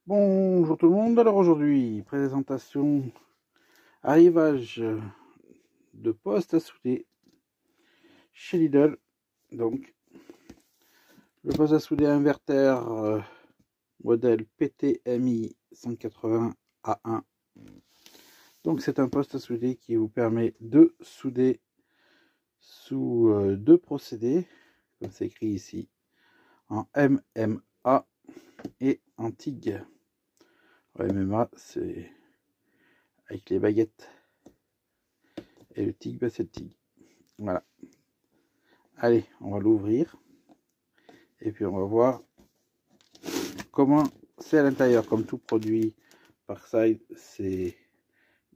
Bonjour tout le monde, alors aujourd'hui, présentation, arrivage de poste à souder chez Lidl. Donc, le poste à souder inverter modèle PTMI 180 A1. Donc c'est un poste à souder qui vous permet de souder sous deux procédés, comme c'est écrit ici, en MMA et en TIG. MMA, c'est avec les baguettes. Et le TIG, bah, c'est le TIG. Voilà. Allez, on va l'ouvrir. Et puis on va voir comment c'est à l'intérieur. Comme tout produit Parkside, c'est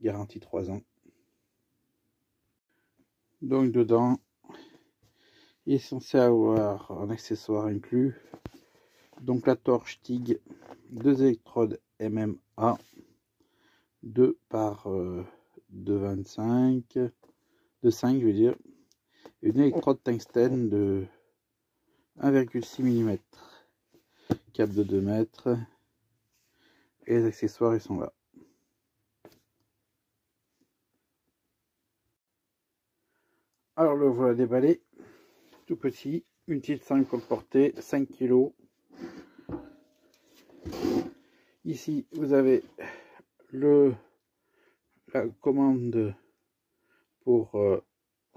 garantie 3 ans. Donc dedans, il est censé avoir un accessoire inclus. Donc la torche TIG, 2 électrodes MMA, 2 par 2,25, de 5 je veux dire, une électrode tungstène de 1,6 mm, câble de 2 mètres, et les accessoires ils sont là. Alors le voilà déballé, tout petit, une petite sangle comportée, 5 kg. Ici vous avez la commande pour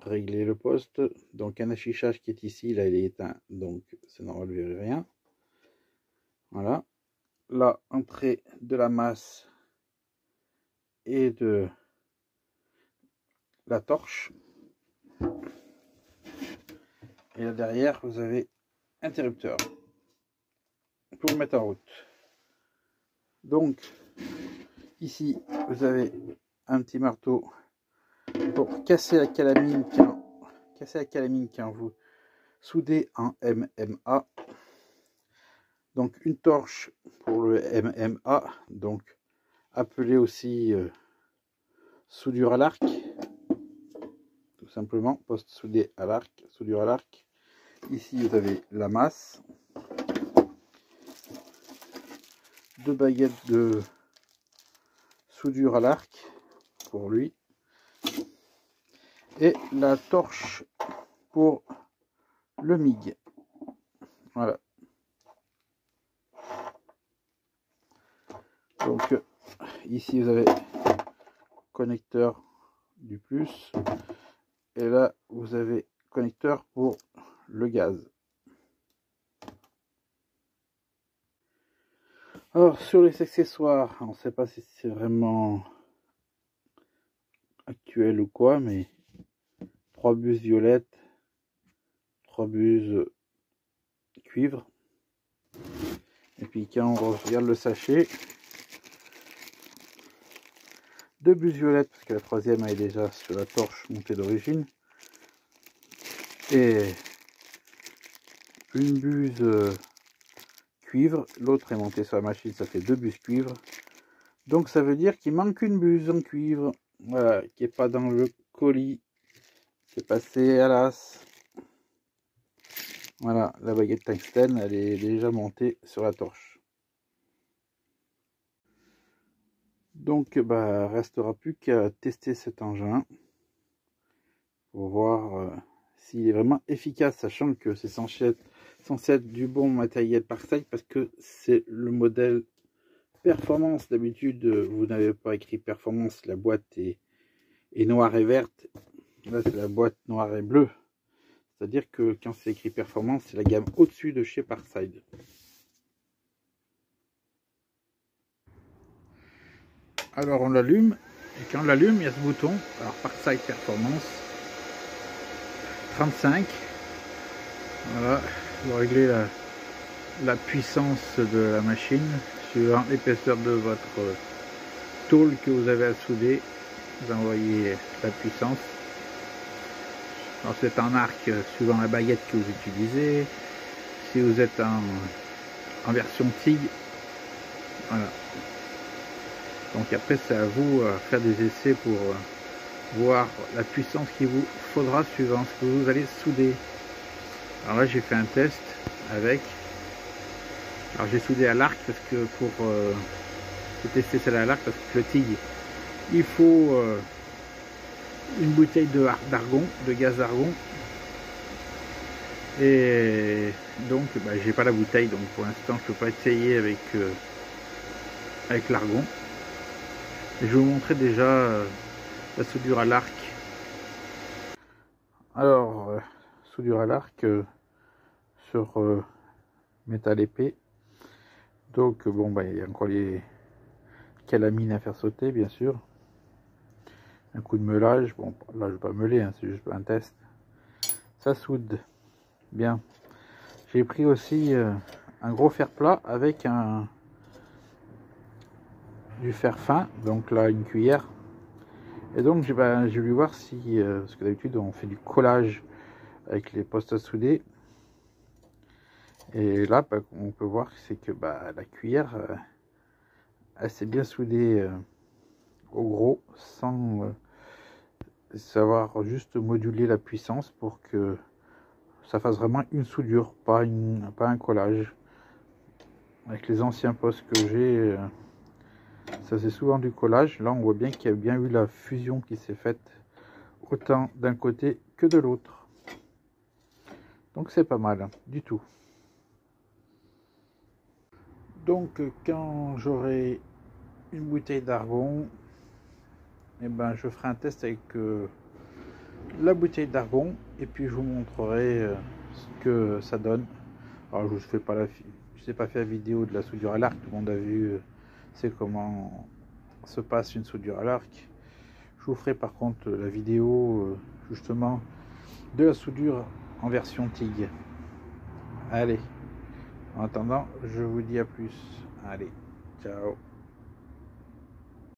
régler le poste. Donc un affichage qui est ici, là il est éteint, donc ça n'en relève rien. Voilà. Là, entrée de la masse et de la torche. Et là derrière, vous avez interrupteur pour le mettre en route. Donc, ici, vous avez un petit marteau pour casser la calamine quand vous soudez en MMA. Donc, une torche pour le MMA, donc appelé aussi soudure à l'arc. Tout simplement, poste soudé à l'arc, soudure à l'arc. Ici, vous avez la masse. 2 baguettes de soudure à l'arc pour lui. Et la torche pour le MIG. Voilà. Donc, ici, vous avez connecteur du plus. Et là, vous avez connecteur pour le gaz. Alors, sur les accessoires, on ne sait pas si c'est vraiment actuel ou quoi, mais 3 buses violettes, 3 buses cuivre. Et puis quand on regarde le sachet, 2 buses violettes, parce que la troisième elle est déjà sur la torche montée d'origine. Et une buse cuivre, l'autre est montée sur la machine, ça fait 2 buses cuivre. Donc ça veut dire qu'il manque une buse en cuivre, voilà, qui n'est pas dans le colis, qui est passé à l'as. Voilà, la baguette tungstène, elle est déjà montée sur la torche. Donc, bah, restera plus qu'à tester cet engin pour voir s'il est vraiment efficace, sachant que c'est censé être du bon matériel Parkside, parce que c'est le modèle performance. D'habitude, vous n'avez pas écrit performance, la boîte est noire et verte. Là, c'est la boîte noire et bleue. C'est-à-dire que quand c'est écrit performance, c'est la gamme au-dessus de chez Parkside. Alors on l'allume, et quand on l'allume, il y a ce bouton, alors Parkside Performance 35. Voilà, vous réglez la puissance de la machine suivant l'épaisseur de votre tôle que vous avez à souder. Vous envoyez la puissance. Alors c'est en arc suivant la baguette que vous utilisez. Si vous êtes en version TIG, voilà. Donc après c'est à vous de faire des essais pour voir la puissance qu'il vous faudra suivant ce que vous allez souder. Alors là j'ai fait un test avec, Alors j'ai soudé à l'arc parce que pour tester celle à l'arc, parce que le TIG, il faut une bouteille d'argon, de gaz d'argon. Et donc bah, j'ai pas la bouteille, donc pour l'instant je peux pas essayer avec l'argon. Je vais vous montrer déjà la soudure à l'arc. Alors soudure à l'arc sur métal épais. Donc bon bah il y a encore les calamines à faire sauter, bien sûr. Un coup de meulage, bon là je vais pas meuler, hein, c'est juste un test. Ça soude bien. J'ai pris aussi un gros fer plat avec du fer fin, donc là une cuillère. Et donc j'ai voulu voir si, parce que d'habitude on fait du collage avec les postes à souder. Et là bah, on peut voir c'est que bah, la cuillère elle s'est bien soudée au gros, sans savoir juste moduler la puissance pour que ça fasse vraiment une soudure, pas un collage. Avec les anciens postes que j'ai, ça c'est souvent du collage. Là on voit bien qu'il y a bien eu la fusion qui s'est faite autant d'un côté que de l'autre. Donc c'est pas mal du tout. Donc quand j'aurai une bouteille d'argon, et ben je ferai un test avec la bouteille d'argon et puis je vous montrerai ce que ça donne. Alors je fais pas je sais pas faire la vidéo de la soudure à l'arc, tout le monde a vu c'est comment se passe une soudure à l'arc. Je vous ferai par contre la vidéo justement de la soudure en version TIG. Allez, en attendant je vous dis à plus. Allez, ciao.